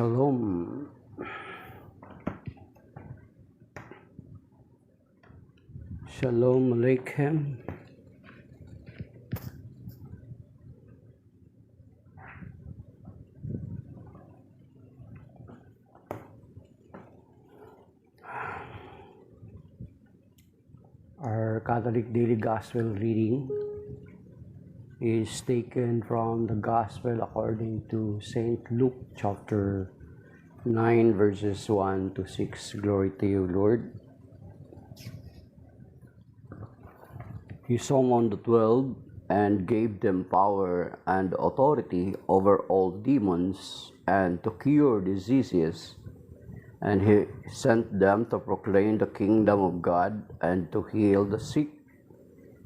Shalom. Shalom Aleichem. Our Catholic Daily Gospel reading is taken from the Gospel according to St. Luke chapter 9 verses 1 to 6. Glory to you, Lord. He summoned the 12 and gave them power and authority over all demons and to cure diseases. And he sent them to proclaim the kingdom of God and to heal the sick.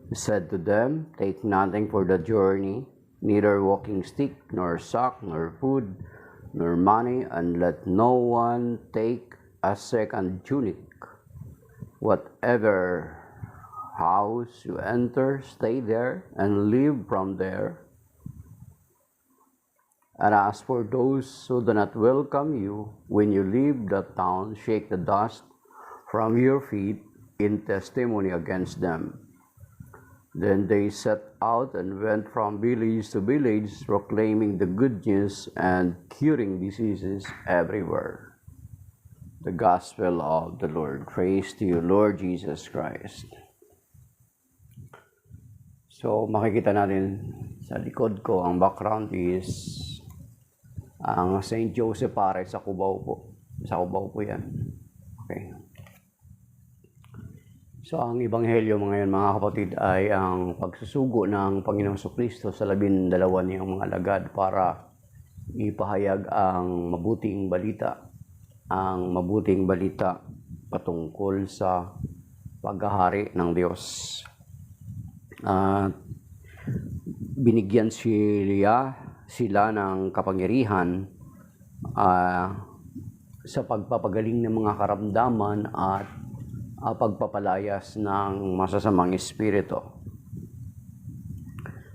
He said to them, "Take nothing for the journey, neither walking stick, nor sack, nor food, nor money, and let no one take a second tunic. Whatever house you enter, stay there and live from there. And as for those who do not welcome you, when you leave the town, shake the dust from your feet in testimony against them." Then they set out and went from village to village, proclaiming the good news and curing diseases everywhere. The Gospel of the Lord. Praise to you, Lord Jesus Christ. So, makikita natin sa likod ko, ang background is ang St. Joseph Parish sa Cubao po. Sa Cubao po yan. Okay. So, ang Ebanghelyo ngayon, mga kapatid, ay ang pagsusugo ng Panginoong Jesucristo sa 12 niyang mga alagad para ipahayag ang mabuting balita. Ang mabuting balita patungkol sa paghahari ng Diyos. Binigyan sila ng kapangyarihan sa pagpapagaling ng mga karamdaman at pagpapalayas ng masasamang espiritu.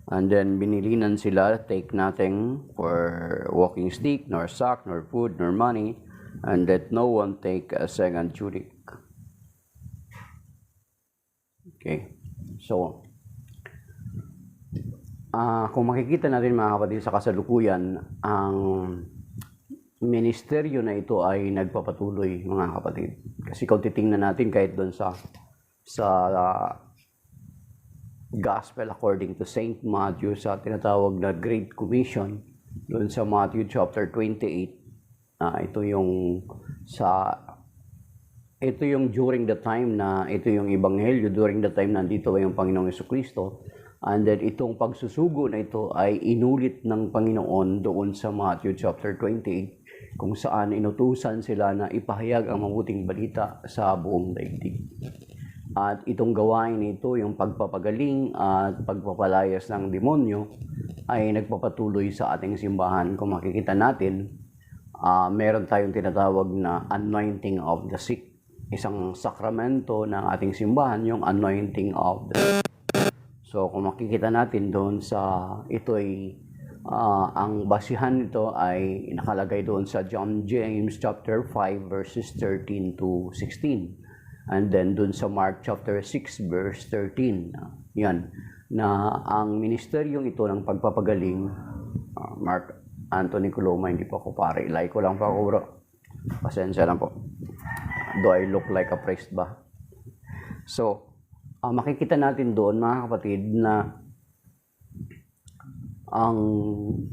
And then binilinan sila, "Take nothing for walking stick, nor sack, nor food, nor money, and let no one take a second tunic." Okay. So, kung makikita natin mga kapatid sa kasalukuyan, ang ministeryo na ito ay nagpapatuloy mga kapatid. Kasi kung titingnan natin kahit doon sa Gospel according to St. Matthew, sa tinatawag na Great Commission, doon sa Matthew chapter 28, ito yung during the time na ito yung Ebanghelyo, during the time na nandito yung Panginoong Jesucristo. And then itong pagsusugo na ito ay inulit ng Panginoon doon sa Matthew chapter 28, kung saan inutusan sila na ipahayag ang mabuting balita sa buong daigdig. At itong gawain nito, yung pagpapagaling at pagpapalayas ng demonyo, ay nagpapatuloy sa ating simbahan. Kung makikita natin, meron tayong tinatawag na anointing of the sick. Isang sakramento ng ating simbahan, yung anointing of the sick. So kung makikita natin doon sa ito ay ang basihan nito ay nakalagay doon sa James chapter 5 verses 13 to 16. And then doon sa Mark chapter 6 verse 13. Yan, na ang ministeryong ito ng pagpapagaling, Mark Anthony Coloma, hindi po ako pare. Like ko lang po ako, bro. Pasensya lang po. Do I look like a priest ba? So, makikita natin doon mga kapatid na ang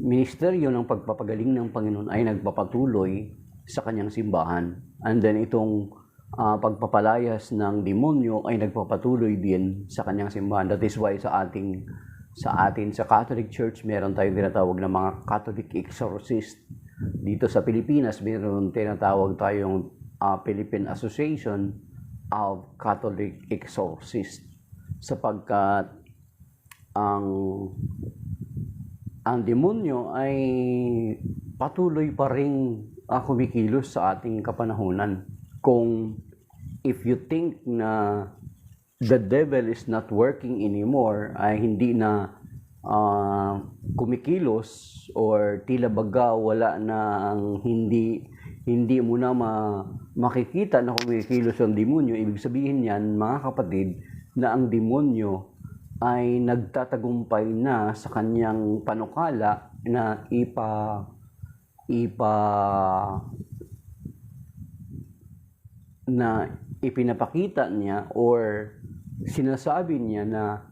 ministeryo ng pagpapagaling ng Panginoon ay nagpapatuloy sa kanyang simbahan. And then itong pagpapalayas ng demonyo ay nagpapatuloy din sa kanyang simbahan. That is why sa Catholic Church, meron tayong tinatawag na mga Catholic exorcist. Dito sa Pilipinas, meron tinatawag tayong Philippine Association of Catholic Exorcists, sapagkat ang demonyo ay patuloy pa ring kumikilos sa ating kapanahunan. Kung if you think na the devil is not working anymore, ay hindi na kumikilos or tila baga wala na ang hindi mo na makikita na kumikilos ang demonyo, ibig sabihin yan, mga kapatid, na ang demonyo ay nagtatagumpay na sa kanyang panukala na ipinapakita niya or sinasabi niya na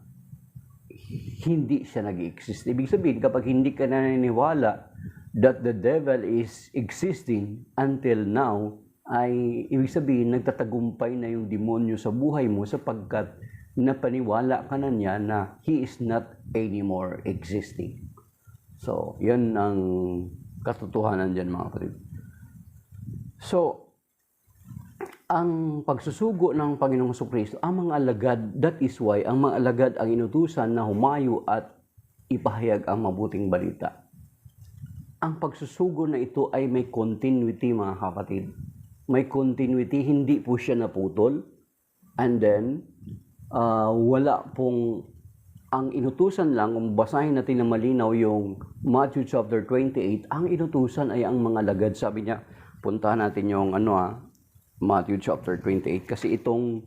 hindi siya nag-exist. Ibig sabihin, kapag hindi ka naniniwala that the devil is existing until now, ay ibig sabihin, nagtatagumpay na yung demonyo sa buhay mo sapagkat napaniwala ka na niya na he is not anymore existing. So, yun ang katotohanan dyan, mga kapatid. So, ang pagsusugo ng Panginoong Jesucristo, ang mga alagad, that is why, ang mga alagad ang inutusan na humayo at ipahayag ang mabuting balita. Ang pagsusugo na ito ay may continuity, mga kapatid. May continuity, hindi po siya naputol. And then, wala pong, ang inutusan lang, kung basahin natin na malinaw yung Matthew chapter 28, ang inutusan ay ang mga alagad. Sabi niya, puntahan natin yung Matthew chapter 28. Kasi itong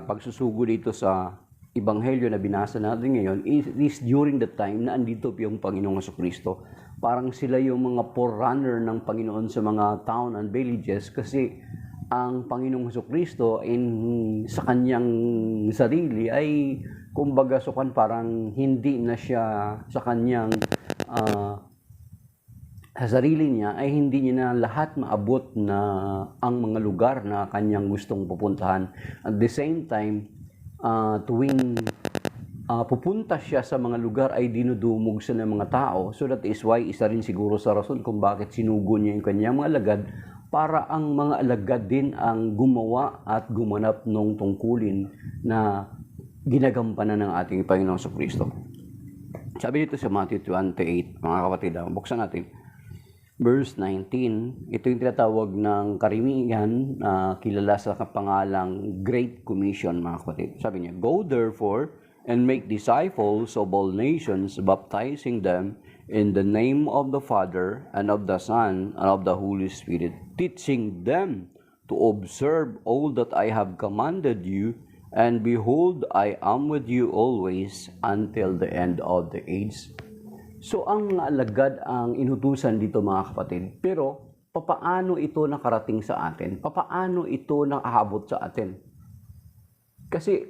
pagsusugo dito sa Ebanghelyo na binasa natin ngayon is during the time na andito yung Panginoong Jesucristo. Parang sila yung mga forerunner ng Panginoon sa mga town and villages kasi ang Panginoong Jesucristo sa kanyang sarili ay kumbaga sukan parang hindi na siya sa kanyang sa sarili niya ay hindi niya na lahat maabot na ang mga lugar na kanyang gustong pupuntahan. At the same time, tuwing pupunta siya sa mga lugar ay dinudumog siya ng mga tao. So that is why isa rin siguro sa rason kung bakit sinugo niya yung kanyang mga alagad para ang mga alagad din ang gumawa at gumanap ng tungkulin na ginagampanan ng ating Panginoong Jesucristo. Sabi dito sa Matthew 28, mga kapatid, buksan natin. Verse 19, ito yung tinatawag ng karamihan na kilala sa kapangalang Great Commission, mga kapatid. Sabi niya, "Go therefore and make disciples of all nations, baptizing them in the name of the Father and of the Son and of the Holy Spirit, teaching them to observe all that I have commanded you, and behold, I am with you always until the end of the age." So, ang alagad ang inutusan dito, mga kapatid. Pero, papaano ito nakarating sa atin? Papaano ito nakahabot sa atin? Kasi,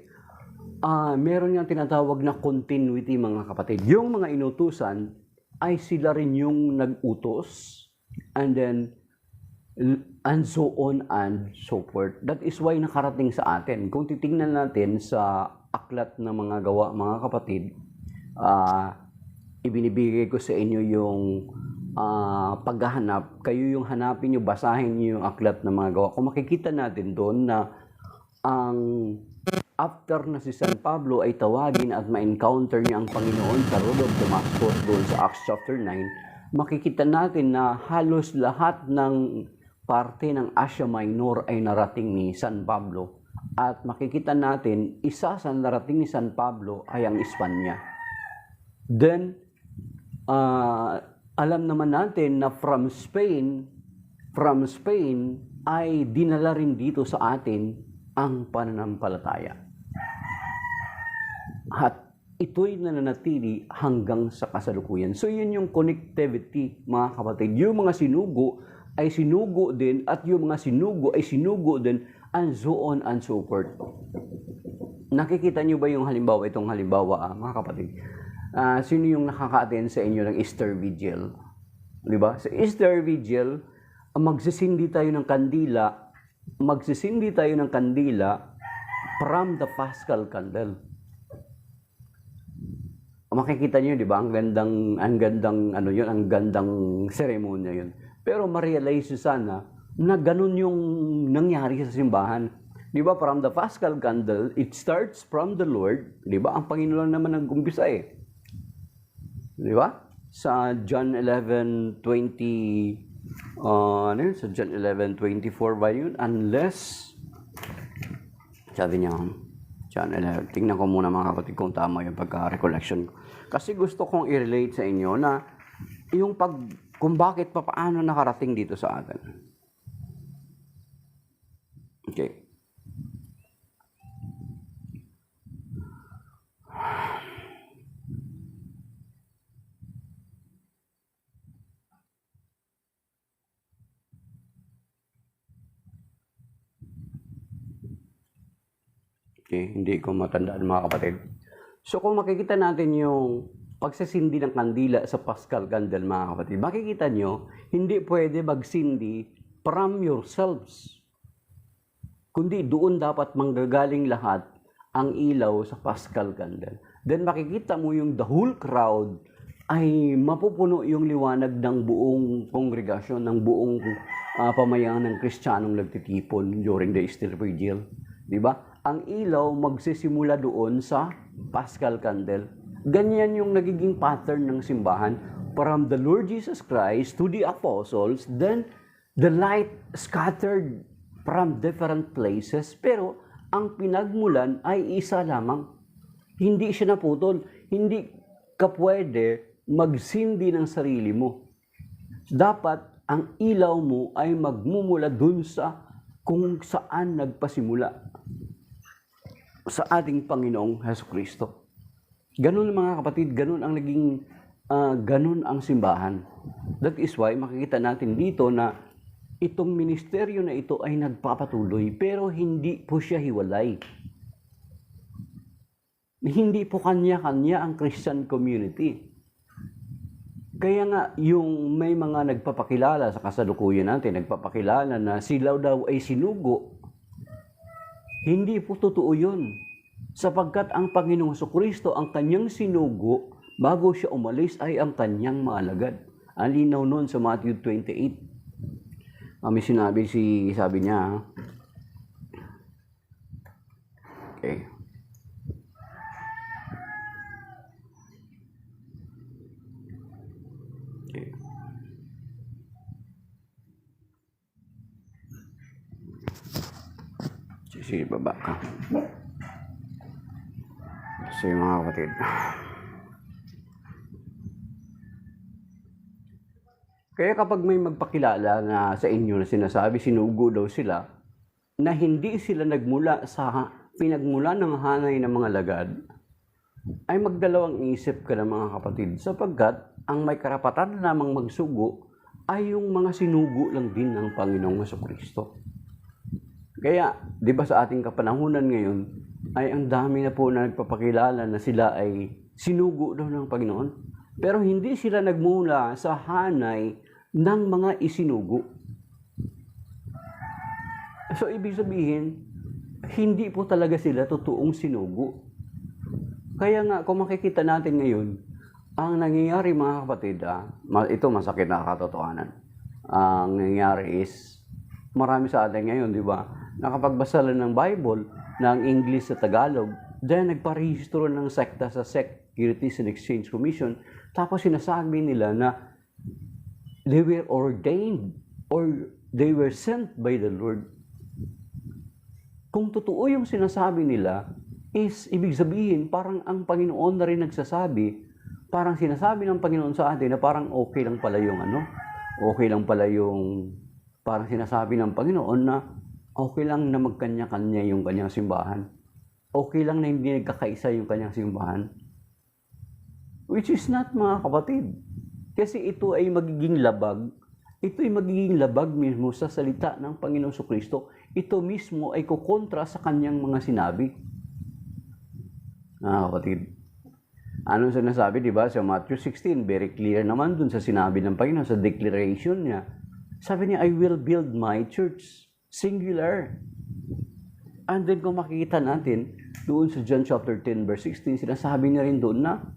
meron yung tinatawag na continuity, mga kapatid. Yung mga inutusan ay sila rin yung nag-utos and then and so on and so forth. That is why nakarating sa atin. Kung titingnan natin sa aklat ng mga gawa, mga kapatid, ibinibigay ko sa inyo yung paghahanap. Kayo yung hanapin nyo, basahin nyo yung aklat ng mga gawa. Kung makikita natin doon na ang after na si San Pablo ay tawagin at ma-encounter niya ang Panginoon sa Road of Damascus doon sa Acts chapter 9, makikita natin na halos lahat ng parte ng Asia Minor ay narating ni San Pablo. At makikita natin, isa sa narating ni San Pablo ay ang Espanya. Then, alam naman natin na from Spain ay dinala rin dito sa atin ang pananampalataya. At ito'y nananatili hanggang sa kasalukuyan. So, yun yung connectivity, mga kapatid. Yung mga sinugo ay sinugo din at yung mga sinugo ay sinugo din and so on and so forth. Nakikita nyo ba yung halimbawa, itong halimbawa, mga kapatid? Sino yung nakaka-attend sa inyo ng Easter Vigil? Diba? Sa Easter Vigil, magsisindi tayo ng kandila from the Paschal candle. Makikita niyo, 'di ba? Ang gandang seremonya 'yun. Pero ma-realize niyo sana na ganun yung nangyari sa simbahan. 'Di ba? From the Paschal candle, it starts from the Lord, 'di ba? Ang Panginoon naman nag-umpisa eh. 'Di ba? Sa John 11:20 sa John 11:24 ba 'yun? Unless sabi niya channel. Tingnan ko muna mga kapatid kung tama yung pagka-recollection ko. Kasi gusto kong i-relate sa inyo na yung kung bakit paano nakarating dito sa atin. Okay. Okay, hindi ko matandaan mga kapatid. So kung makikita natin yung pagsasindi ng kandila sa Paschal Candle mga kapatid, makikita nyo, hindi pwede magsindi from yourselves. Kundi doon dapat manggagaling lahat ang ilaw sa Paschal Candle. Then makikita mo yung the whole crowd ay mapupuno yung liwanag ng buong kongregasyon, ng buong pamayanan ng Kristiyanong nagtitipon during the Easter Vigil. Diba? Ang ilaw magsisimula doon sa Paschal Candle. Ganyan yung nagiging pattern ng simbahan. From the Lord Jesus Christ to the apostles, then the light scattered from different places. Pero ang pinagmulan ay isa lamang. Hindi siya naputol. Hindi ka pwede magsindi ng sarili mo. Dapat ang ilaw mo ay magmumula dun sa kung saan nagpasimula. Sa ating Panginoong Jesucristo. Ganun mga kapatid, ganun ang naging, ganun ang simbahan. That is why makikita natin dito na itong ministeryo na ito ay nagpapatuloy, pero hindi po siya hiwalay. Hindi po kanya-kanya ang Christian community. Kaya nga, yung may mga nagpapakilala sa kasalukuyan natin, nagpapakilala na sila daw ay sinugo. Hindi po totoo yun. Sapagkat ang Panginoong Jesucristo, ang kanyang sinugo, bago siya umalis ay ang kanyang mga alagad. Ang linaw nun sa Matthew 28. May sabi niya, okay. Sige, baba ka. Sige mga kapatid. Kaya kapag may magpakilala na sa inyo na sinasabi, sinugo daw sila, na hindi sila nagmula sa pinagmula ng hanay ng mga lagad, ay magdalawang isip ka na mga kapatid, sapagkat ang may karapatan lamang magsugo ay yung mga sinugo lang din ng Panginoong Jesucristo. Kaya, di ba sa ating kapanahunan ngayon, ay ang dami na po na nagpapakilala na sila ay sinugo daw ng Panginoon. Pero hindi sila nagmula sa hanay ng mga isinugo. So, ibig sabihin, hindi po talaga sila totoong sinugo. Kaya nga, kung makikita natin ngayon, ang nangyayari mga kapatid, ito masakit na katotohanan. Ang nangyayari is, marami sa atin ngayon, di ba? Nakapagbasa lang ng Bible, ng English sa Tagalog, then nagparehistro ng sekta sa Securities and Exchange Commission, tapos sinasabi nila na they were ordained or they were sent by the Lord. Kung totoo yung sinasabi nila, is ibig sabihin, parang ang Panginoon na rin nagsasabi, parang sinasabi ng Panginoon sa atin na parang okay lang pala yung okay lang pala yung, parang sinasabi ng Panginoon na okay lang na magkanya-kanya yung kanyang simbahan. Okay lang na hindi nagkakaisa yung kanyang simbahan. Which is not, mga kapatid. Kasi ito ay magiging labag. Ito ay magiging labag mismo sa salita ng Panginoong Jesucristo. Ito mismo ay kukontra sa kanyang mga sinabi. Mga kapatid. Anong sinasabi, di ba? Sa Matthew 16, very clear naman dun sa sinabi ng Panginoon, sa declaration niya. Sabi niya, I will build my church. Singular. And then kung makikita natin, doon sa John chapter 10 verse 16, sinasabi niya rin doon na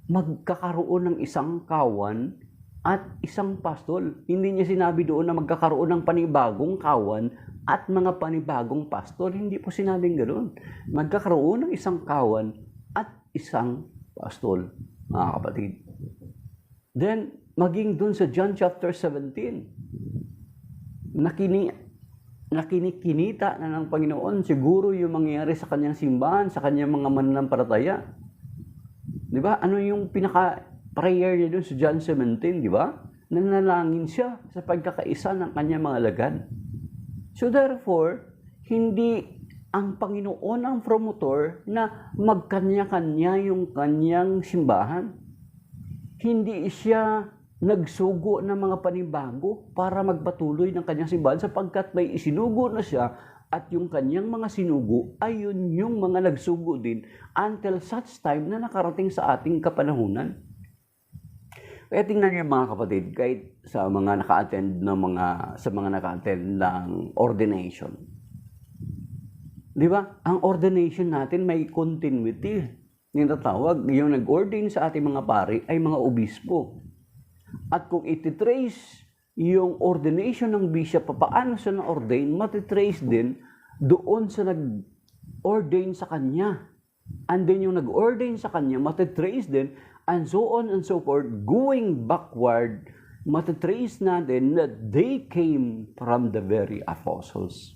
magkakaroon ng isang kawan at isang pastol. Hindi niya sinabi doon na magkakaroon ng panibagong kawan at mga panibagong pastol. Hindi po sinabing ganoon. Magkakaroon ng isang kawan at isang pastol, mga kapatid. Then, maging doon sa John chapter 17, na kinikinita na ng Panginoon siguro yung mangyayari sa kanyang simbahan, sa kanyang mga mananampalataya. Di ba? Ano yung pinaka-prayer niya doon sa John 17, di ba? Nanalangin siya sa pagkakaisa ng kanyang mga alagad. So therefore, hindi ang Panginoon ang promotor na magkanya-kanya yung kanyang simbahan. Hindi siya nagsugo ng mga panibago para magpatuloy ng kanyang simbahan sapagkat may isinugo na siya at yung kanyang mga sinugo ay yun yung mga nagsugo din until such time na nakarating sa ating kapanahunan. Kaya tingnan niyo mga kapatid, kahit sa mga naka-attend ng ordination. Di ba? Ang ordination natin may continuity. Yung tatawag, yung nag-ordain sa ating mga pari ay mga obispo. At kung ititrace yung ordination ng bishop, paano siya na-ordain, matitrace din doon sa nag-ordain sa kanya. And then yung nag-ordain sa kanya, matitrace din, and so on and so forth, going backward, matitrace natin that they came from the very apostles.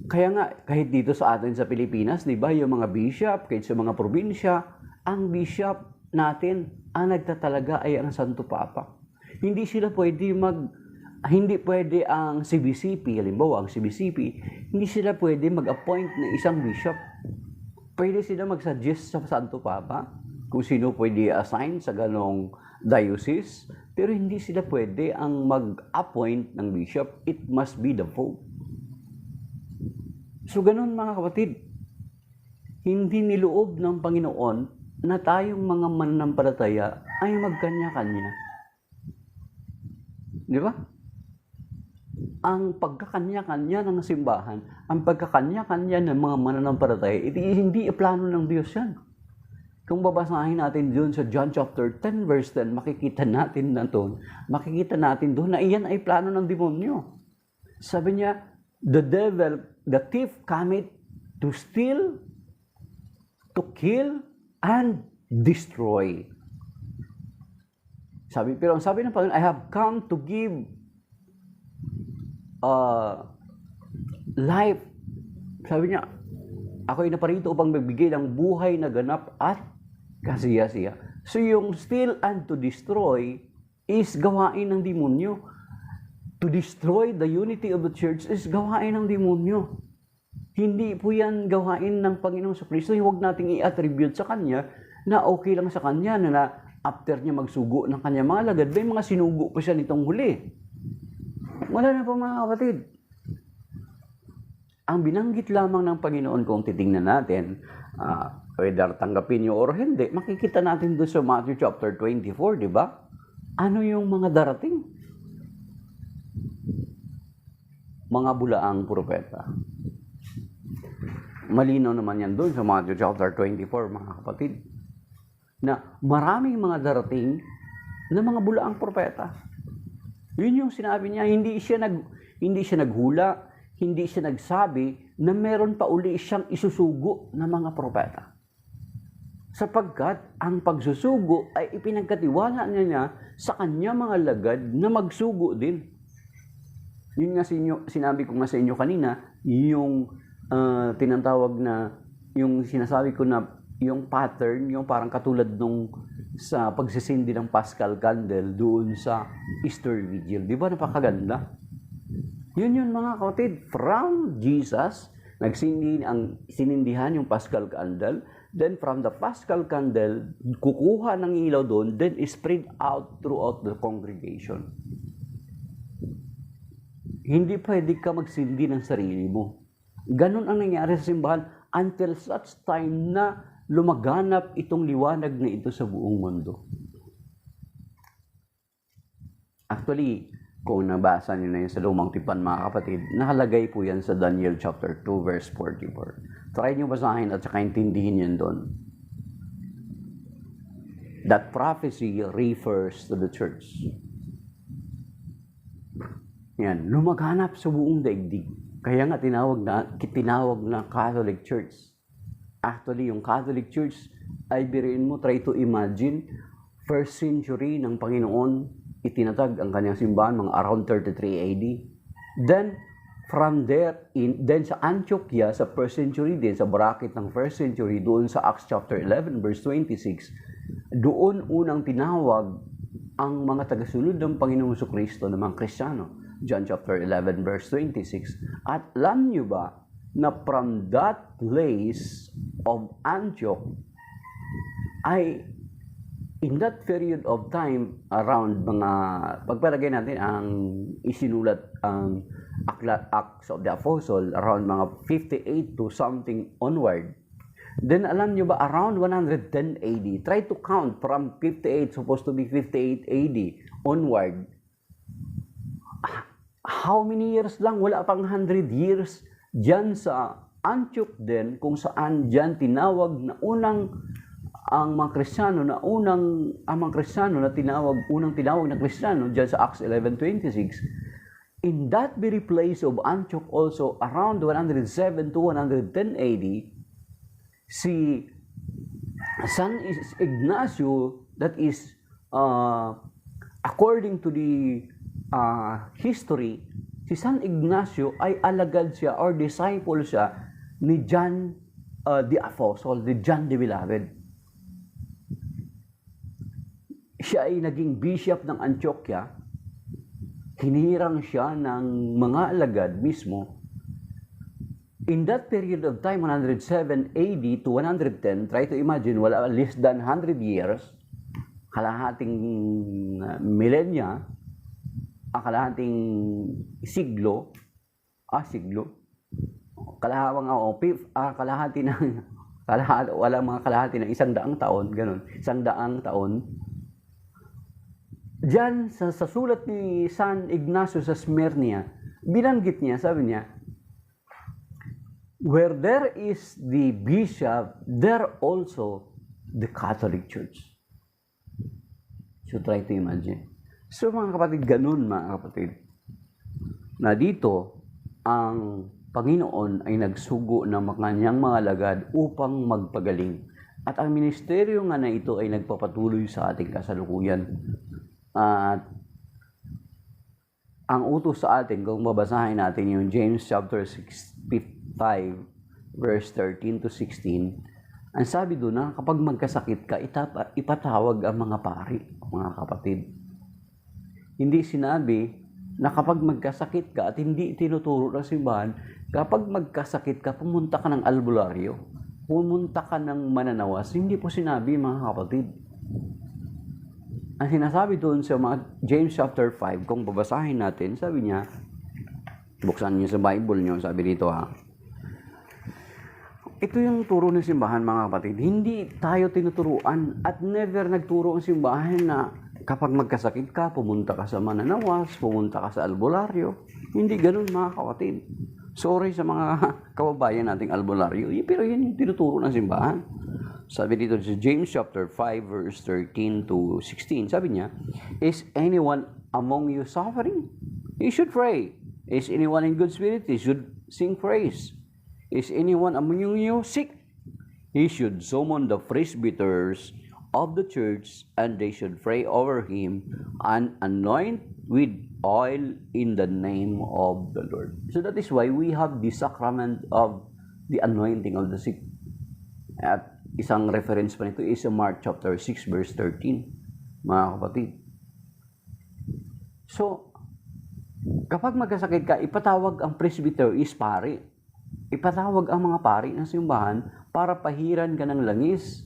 Kaya nga, kahit dito sa atin sa Pilipinas, di ba, yung mga bishop, kahit sa mga probinsya, ang bishop natin, ang nagtatalaga ay ang Santo Papa. Hindi pwede ang CBCP, halimbawa ang CBCP, hindi sila pwede mag-appoint ng isang bishop. Pwede sila mag-suggest sa Santo Papa kung sino pwede assign sa ganong diocese, pero hindi sila pwede ang mag-appoint ng bishop. It must be the Pope. So ganun mga kapatid, hindi niloob ng Panginoon na tayong mga mananampalataya ay magkanya-kanya. Di ba? Ang pagkakanya-kanya ng simbahan, ang pagkakanya-kanya ng mga mananampalataya, hindi plano ng Diyos yan. Kung babasahin natin doon sa John chapter 10 verse 10, makikita natin doon na iyan ay plano ng demonyo. Sabi niya, the thief cometh to steal, to kill, and destroy. Pero ang sabi ng Panginoon, I have come to give life. Sabi niya, ako ay naparito upang magbigay ng buhay na ganap at kasiya-siya. So yung steal and to destroy is gawain ng demonyo. To destroy the unity of the church is gawain ng demonyo. Hindi po yan gawain ng Panginoong Kristo. Huwag nating i-attribute sa Kanya na okay lang sa Kanya na after niya magsugo ng Kanya mga alagad, may mga sinugo pa siya nitong huli. Wala na po mga kapatid. Ang binanggit lamang ng Panginoon kung titingnan natin, whether tanggapin niyo or hindi, makikita natin doon sa Matthew chapter 24, di ba? Ano yung mga darating? Mga bulaang propeta. Malinaw naman yan doon sa Matthew chapter 24, mga kapatid, na maraming mga darating na mga bulaang propeta. Yun yung sinabi niya, hindi siya naghula, hindi siya nagsabi na meron pa uli siyang isusugo ng mga propeta. Sapagkat ang pagsusugo ay ipinagkatiwala niya sa kanya mga lagad na magsugo din. Yun nga sinabi ko nga sa inyo kanina, yung tinatawag na, yung sinasabi ko na yung pattern, yung parang katulad nung sa pagsisindi ng Paschal Candle doon sa Easter Vigil. Di ba napakaganda? Yun mga kapatid, from Jesus, sinindihan yung Paschal Candle, then from the Paschal Candle, kukuha ng ilaw doon, then spread out throughout the congregation. Hindi pwede ka magsindi ng sarili mo. Ganon ang nangyari sa simbahan until such time na lumaganap itong liwanag na ito sa buong mundo. Actually, kung nabasa niyo na yun sa Lumang Tipan mga kapatid, nakalagay po yan sa Daniel chapter 2 verse 44. Try niyo basahin at saka intindihin yun doon. That prophecy refers to the church. Yan, lumaganap sa buong daigdig. Kaya nga tinawag na Catholic Church. Actually, yung Catholic Church ay biriin mo, try to imagine, first century ng Panginoon, itinatag ang kanyang simbahan, mga around 33 AD. Then, from there, then sa Antioquia, sa 1st century din, sa bracket ng 1st century, doon sa Acts chapter 11, verse 26, doon unang tinawag ang mga tagasunod ng Panginoong Jesucristo ng mga Kristiyano. John chapter 11, verse 26. At alam nyo ba na from that place of Antioch, ay in that period of time, around mga, pagpalagay natin ang isinulat ang Acts of the Apostle, around mga 58 to something onward. Then alam nyo ba, around 110 AD, try to count from 58, supposed to be 58 AD onward. How many years lang? Wala pang 100 years dyan sa Antioch din, kung saan dyan tinawag na ang mga Kristiyano unang tinawag na Kristiyano dyan sa Acts 11:26. In that very place of Antioch also, around 107 to 110 AD, si San Ignacio, that is, according to the history, si San Ignacio ay alagad siya or disciple siya ni John the Apostle, ni John the Beloved. Siya ay naging bishop ng Antioquia. Hinirang siya ng mga alagad mismo. In that period of time, 107 AD to 110, try to imagine, wala less than 100 years, kalahating millennia, kalahating siglo, kalahati ng 100 taon, ganun, 100 taon. Diyan sa sulat ni San Ignacio sa Smyrna, binanggit niya, sabi niya, where there is the bishop, there also the Catholic Church. So try to imagine. So mga kapatid, ganun mga kapatid, na dito ang Panginoon ay nagsugo ng kanyang mga alagad upang magpagaling. At ang ministeryo nga na ito ay nagpapatuloy sa ating kasalukuyan. At ang utos sa atin, kung babasahin natin yung James chapter 5, verse 13 to 16, ang sabi doon na kapag magkasakit ka, ipatawag ang mga pari, mga kapatid. Hindi sinabi na kapag magkasakit ka at hindi tinuturo ng simbahan, kapag magkasakit ka, pumunta ka ng albularyo, pumunta ka ng mananawas. Hindi po sinabi, mga kapatid. Ang sinasabi doon sa James chapter 5, kung babasahin natin, sabi niya, buksan niyo sa Bible niyo, sabi dito ito yung turo ng simbahan, mga kapatid. Hindi tayo tinuturuan at never nagturo ang simbahan na kapag magkasakit ka, pumunta ka sa mananawas, pumunta ka sa albularyo. Hindi ganun, mga kapatid. Sorry sa mga kababayan nating albularyo, pero yun yung tinuturo ng simbahan. Sabi dito sa James chapter 5 verse 13 to 16, sabi niya, is anyone among you suffering? You should pray. Is anyone in good spirit? He should sing praise. Is anyone among you sick? He should summon the presbyters of the church, and they should pray over him and anoint with oil in the name of the Lord. So that is why we have the sacrament of the anointing of the sick. At isang reference pa nito is Mark chapter 6 verse 13, mga kapatid. So, kapag magkasakit ka, ipatawag ang presbyter is pari. Ipatawag ang mga pari ng simbahan para pahiran ka ng langis,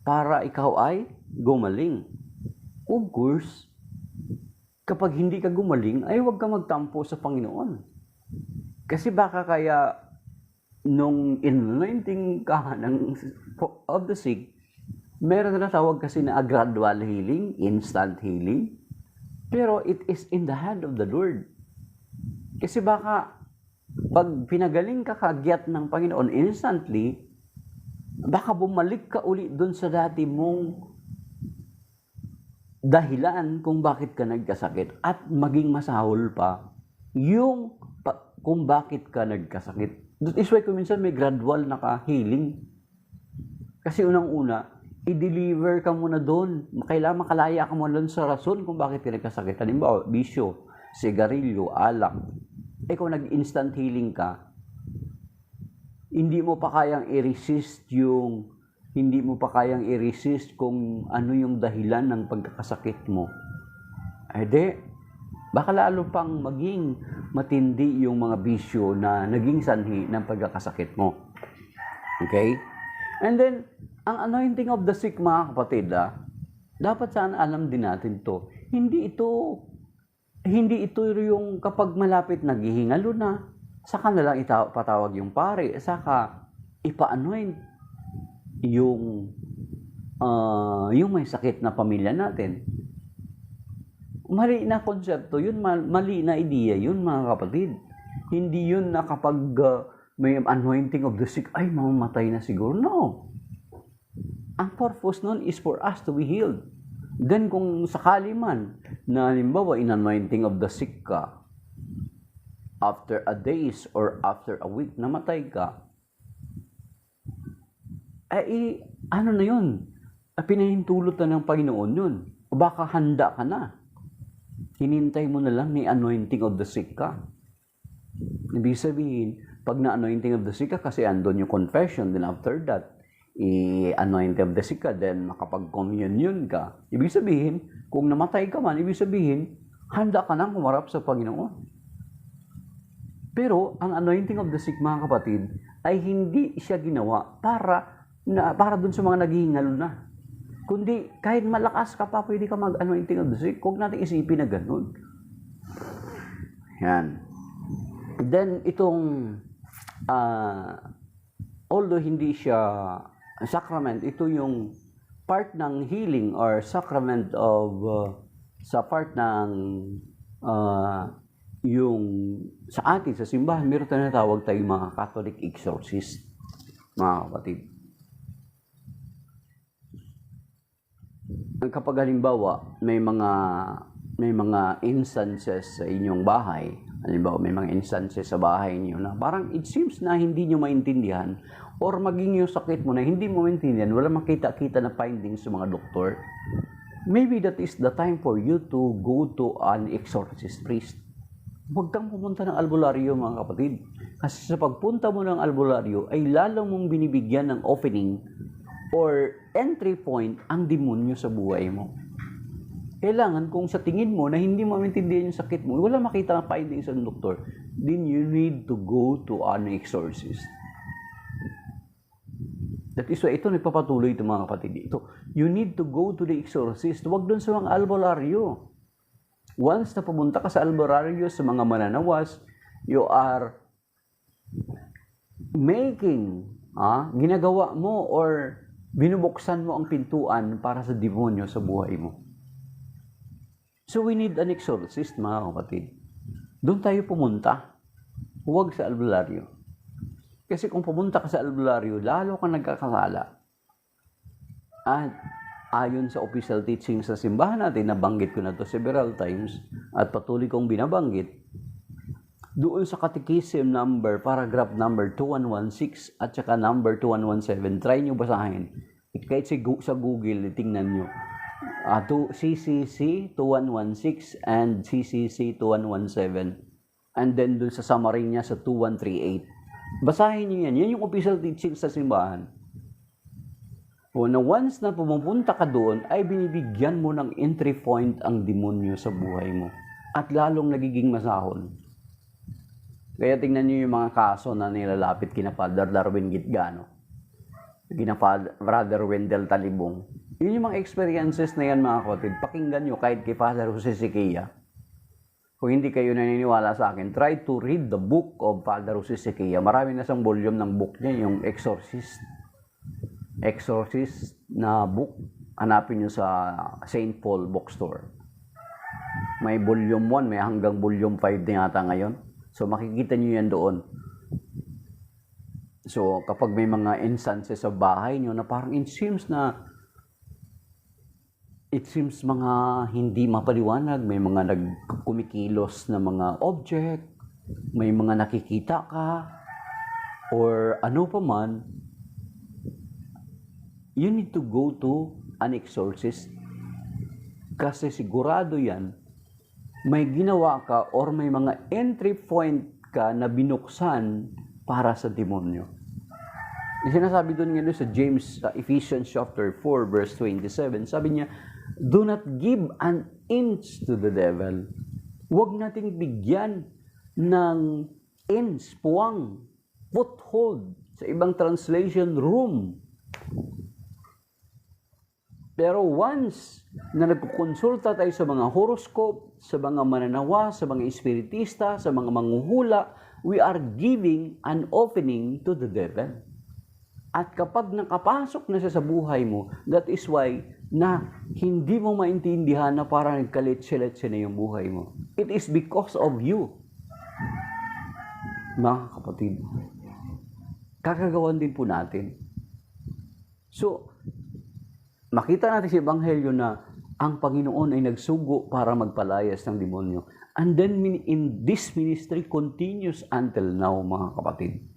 para ikaw ay gumaling. Of course, kapag hindi ka gumaling, ay huwag ka magtampo sa Panginoon. Kasi baka kaya nung anointing ka of the sick, meron na tawag kasi na gradual healing, instant healing. Pero it is in the hand of the Lord. Kasi baka pag pinagaling ka kagyat ng Panginoon instantly, baka bumalik ka uli dun sa dati mong dahilan kung bakit ka nagkasakit at maging masahol pa yung kung bakit ka nagkasakit. That is why kuminsan may gradual na ka-healing. Kasi unang-una, i-deliver ka muna doon. Kailangan makalaya ka muna doon sa rason kung bakit ka nagkasakit. Halimbawa, bisyo, sigarilyo, alak. ikaw nag-instant healing ka, hindi mo pa kayang i-resist kung ano yung dahilan ng pagkakasakit mo. Baka lalo pang maging matindi yung mga bisyo na naging sanhi ng pagkakasakit mo. Okay? And then, ang anointing of the sick, mga kapatid, dapat sana alam din natin to. Hindi ito yung kapag malapit naghihingalo na, saka na lang patawag yung pare, saka ipa-anoint yung may sakit na pamilya natin. Mali na konsepto yun, mali na ideya yun, mga kapatid. Hindi yun na kapag may anointing of the sick, ay mamamatay na siguro. No. Ang purpose nun is for us to be healed. Then kung sakali man na halimbawa in-anointing of the sick ka, after a days or after a week namatay ka, ano na yun? Pinahintulot na ng Panginoon yun. Baka handa ka na. Hinintay mo na lang ni anointing of the sick ka. Ibig sabihin, pag na-anointing of the sick ka, kasi andon yung confession, then after that, i-anointing of the sick ka, then makapag-communion ka. Ibig sabihin, kung namatay ka man, ibig sabihin, handa ka nang humarap sa Panginoon. Pero, ang anointing of the sick, mga kapatid, ay hindi siya ginawa para dun sa mga naghihingalo na. Kundi, kahit malakas ka pa, pwede ka mag-anointing of the sick. Huwag natin isipin na ganun. Yan. Then, although hindi siya sacrament, ito yung part ng healing or sacrament of, sa part ng, yung sa atin, sa simbahan, meron tinatawag tayong mga Catholic exorcist, mga kapatid. Kapag halimbawa may mga instances sa inyong bahay, halimbawa may mga instances sa bahay niyo na parang it seems na hindi niyo maintindihan or maging yung sakit mo na hindi mo maintindihan, wala makita-kita na findings sa mga doktor, maybe that is the time for you to go to an exorcist priest. Huwag kang pumunta ng albularyo, mga kapatid. Kasi sa pagpunta mo ng albularyo ay lalong mong binibigyan ng opening or entry point ang demonyo sa buhay mo. Kailangan kung sa tingin mo na hindi mo maintindihan yung sakit mo, wala makita na findings ng doktor, then you need to go to an exorcist. That is why ito nagpapatuloy ito, mga kapatid. Ito, you need to go to the exorcist. Huwag doon sa mga albularyo. Once na pumunta ka sa albularyo, sa mga mananawas, you are ginagawa mo or binubuksan mo ang pintuan para sa demonyo sa buhay mo. So we need an exorcist, mga kapatid. Doon tayo pumunta. Huwag sa albularyo. Kasi kung pumunta ka sa albularyo, lalo kang nagkakasala. At ayon sa official teaching sa simbahan natin, nabanggit ko na to several times at patuloy kong binabanggit, doon sa Catechism paragraph number 2116 at saka number 2117, try nyo basahin. Kahit sa Google, tingnan nyo. CCC 2116 and CCC 2117. And then doon sa summary niya sa 2138. Basahin nyo yan. Yan yung official teaching sa simbahan. Na once na pumupunta ka doon, ay binibigyan mo ng entry point ang demonyo sa buhay mo. At lalong nagiging masahol. Kaya tingnan niyo yung mga kaso na nilalapit kina Father Darwin Gitgano, kina Brother Wendell Talibong. Yun yung mga experiences na yan, mga kapatid. Pakinggan nyo kahit kay Father Jose Sequeia. Kung hindi kayo naniniwala sa akin, try to read the book of Father Jose Sequeia. Marami na siyang volume ng book niya, yung Exorcist. Exorcist na book. Hanapin nyo sa St. Paul Bookstore. May volume 1, may hanggang volume 5 na yata ngayon. So, makikita nyo yan doon. So, kapag may mga instances sa bahay nyo na parang it seems mga hindi mapaliwanag, may mga nagkumikilos na mga object, may mga nakikita ka, or ano pa man, you need to go to an exorcist. Kasi sigurado yan, may ginawa ka or may mga entry point ka na binuksan para sa demonyo. Sinasabi doon nga sa James, Ephesians chapter 4, verse 27, sabi niya, do not give an inch to the devil. Huwag nating bigyan ng inch, puwang, foothold, sa ibang translation, room. Pero once na nagkukonsulta tayo sa mga horoscope, sa mga mananawa, sa mga espiritista, sa mga manghuhula, we are giving an opening to the devil. At kapag nakapasok na siya sa buhay mo, that is why na hindi mo maintindihan na parang nagkalit-silit na yung buhay mo. It is because of you. Mga kapatid, kakagawan din po natin. So, makita natin sa Ebanghelyo na ang Panginoon ay nagsugo para magpalayas ng demonyo. And then in this ministry continues until now, mga kapatid.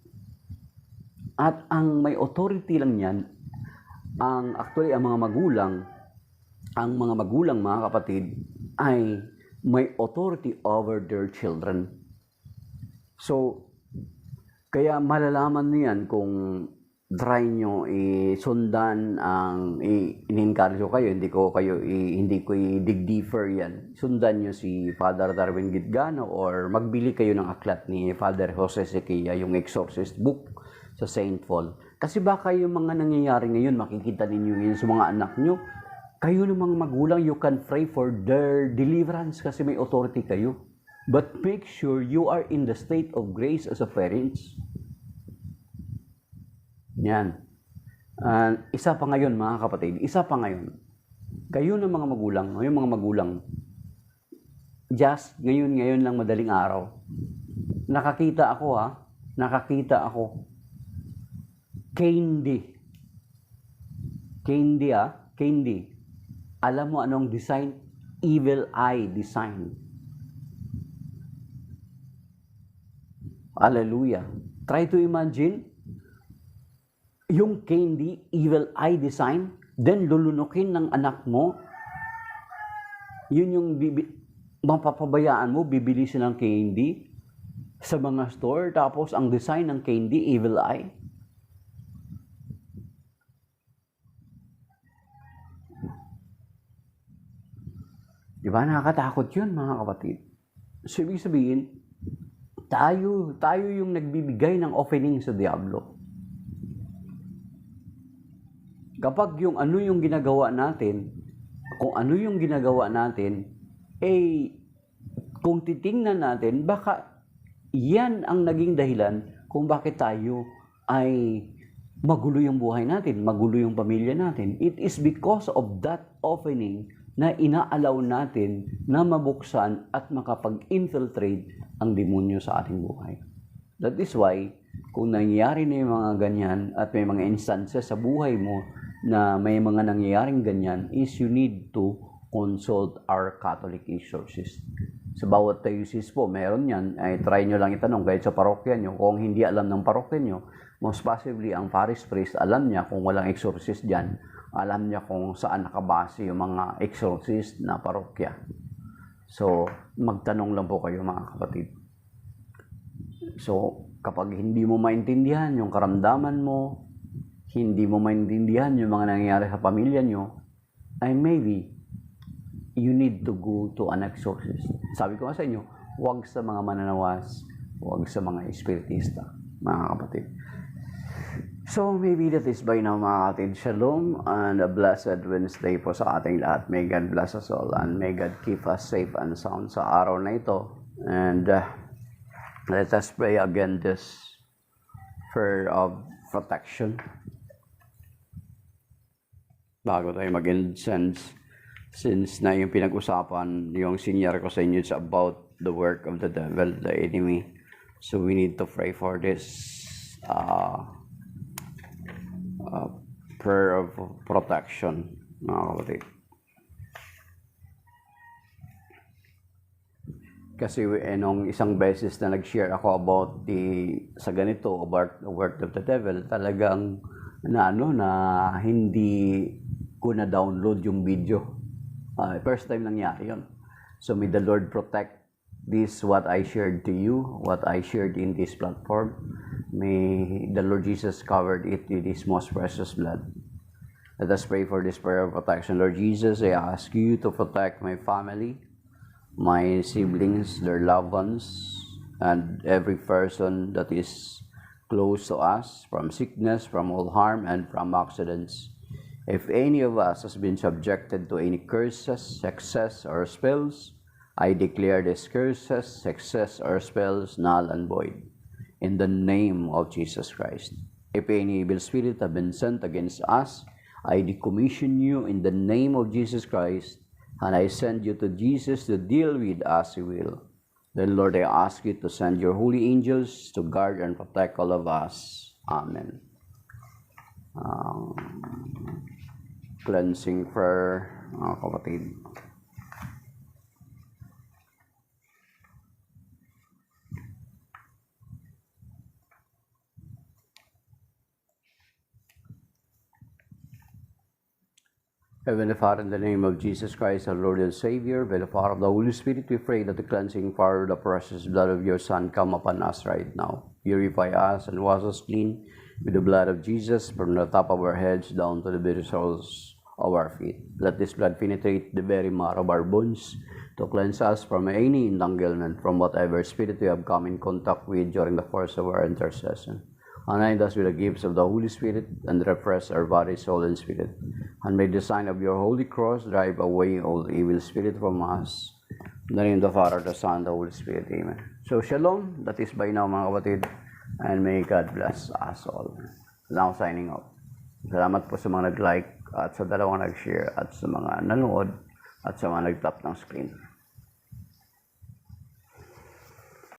At ang may authority lang yan, ang mga magulang, mga kapatid, ay may authority over their children. So, kaya malalaman niyan kung try nyo isundan ang in-encourage ko kayo, hindi ko i-dig-differ yan. Sundan nyo si Father Darwin Gitgano or magbili kayo ng aklat ni Father Jose Sequia, yung Exorcist book sa St. Paul. Kasi baka yung mga nangyayari ngayon, makikita ninyo ngayon sa mga anak nyo, kayo ng mga magulang, you can pray for their deliverance kasi may authority kayo. But make sure you are in the state of grace as a parents. Yan. Isa pa ngayon, mga kapatid, kayo ng mga magulang, just ngayon lang madaling araw, nakakita ako, candy. Alam mo anong design? Evil eye design. Hallelujah. Try to imagine yung candy, evil eye design, then lulunukin ng anak mo. Yun yung mapapabayaan mo, bibili siya ng candy sa mga store, tapos ang design ng candy, evil eye. Diba? Nakakatakot yun, mga kapatid. So, ibig sabihin, tayo yung nagbibigay ng opening sa Diablo. Kapag kung ano yung ginagawa natin, kung titingnan natin, baka yan ang naging dahilan kung bakit tayo ay magulo yung buhay natin, magulo yung pamilya natin. It is because of that opening na inaalaw natin na mabuksan at makapag-infiltrate ang demonyo sa ating buhay. That is why, kung nangyayari na yung mga ganyan at may mga instances sa buhay mo na may mga nangyayaring ganyan, is you need to consult our Catholic exorcist. Sa bawat diocese po, meron yan. Ay try nyo lang itanong kahit sa parokya nyo. Kung hindi alam ng parokya nyo, most possibly ang parish priest alam niya kung walang exorcist dyan. Alam niya kung saan nakabase yung mga exorcist na parokya. So, magtanong lang po kayo, mga kapatid. So, kapag hindi mo maintindihan yung karamdaman mo, hindi mo maintindihan yung mga nangyayari sa pamilya nyo, ay maybe you need to go to an exorcist. Sabi ko nga sa inyo, huwag sa mga mananawas, huwag sa mga espiritista, mga kapatid. So, maybe that is by now, mga kapatid. Shalom and a blessed Wednesday po sa ating lahat. May God bless us all and may God keep us safe and sound sa araw na ito. And let us pray again this prayer of protection. Bago tayo mag-incense, since na yung pinag-usapan, yung senior ko sa inyo, it's about the work of the devil, the enemy. So, we need to pray for this prayer of protection, mga kapatid. Kasi nung isang beses na nag-share ako about about the work of the devil, talagang na hindi ko na-download yung video. First time nangyari yun. So may the Lord protect this what I shared to you, what I shared in this platform. May the Lord Jesus covered it with His most precious blood. Let us pray for this prayer of protection. Lord Jesus, I ask you to protect my family, my siblings, their loved ones, and every person that is close to us from sickness, from all harm, and from accidents. If any of us has been subjected to any curses, excess, or spells, I declare these curses, excess, or spells null and void in the name of Jesus Christ. If any evil spirit have been sent against us, I decommission you in the name of Jesus Christ, and I send you to Jesus to deal with as He will. Then, Lord, I ask you to send your holy angels to guard and protect all of us. Amen. Cleansing prayer, mga kapatid. Heavenly Father, in the name of Jesus Christ, our Lord and Savior, by the power of the Holy Spirit, we pray that the cleansing power of the precious blood of your Son come upon us right now. Purify us and wash us clean with the blood of Jesus from the top of our heads down to the very soles of our feet. Let this blood penetrate the very marrow of our bones to cleanse us from any entanglement from whatever spirit we have come in contact with during the course of our intercession. Anoint us with the gifts of the Holy Spirit and refresh our body, soul, and spirit. And may the sign of your holy cross drive away all evil spirit from us. In the name of the Father, the Son, and the Holy Spirit. Amen. So, shalom. That is by now, mga kapatid. And may God bless us all. Now, signing off. Salamat po sa mga nag-like at sa dalawang nag-share at sa mga nanood at sa mga nag-tap ng screen.